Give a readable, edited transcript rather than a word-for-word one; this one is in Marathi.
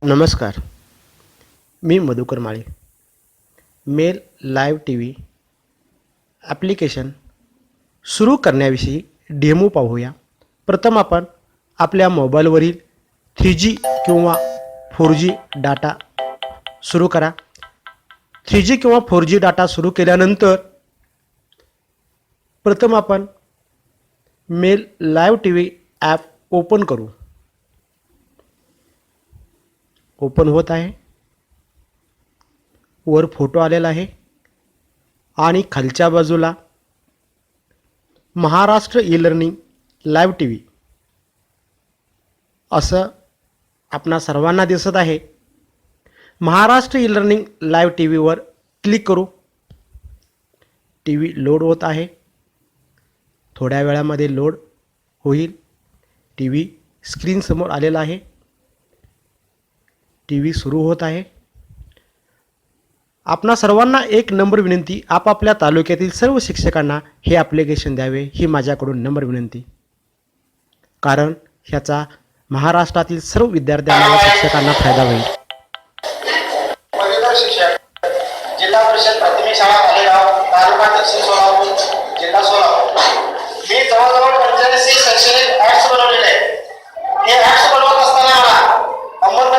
नमस्कार. मी Madhukar Male. Mail live T V application सुरू करण्याविषयी डेमो पाहूया. प्रथम आपण आपल्या मोबाईलवरील 3G किंवा 4G डाटा सुरू करा. 3G किंवा 4G डाटा सुरू केल्यानंतर प्रथम आपण मेल live T V app open करू. ओपन होत आहे. वर फोटो आलेला आहे आणि खालच्या बाजूला Maharashtra e learning live T V असं आपणा सर्वांना दिसत आहे. Maharashtra e learning live T व्हीवर क्लिक करू. टी व्ही लोड होत आहे. थोड्या वेळामध्ये लोड होईल. टी व्ही स्क्रीनसमोर आलेला आहे. टी व्ही सुरू होत आहे. आपणा सर्वांना एक नम्र विनंती, आपापल्या तालुक्यातील सर्व शिक्षकांना हे ॲप्लिकेशन द्यावे ही माझ्याकडून नम्र विनंती. कारण ह्याचा महाराष्ट्रातील सर्व विद्यार्थ्यांना व शिक्षकांना फायदा होईल. पदवीधर शिक्षक, जिल्हा परिषद प्राथमिक शाळा आलेगाव, तालुका दक्षिण सोलापूर, जिल्हा सोलापूर. मी जवळजवळ 85 शैक्षणिक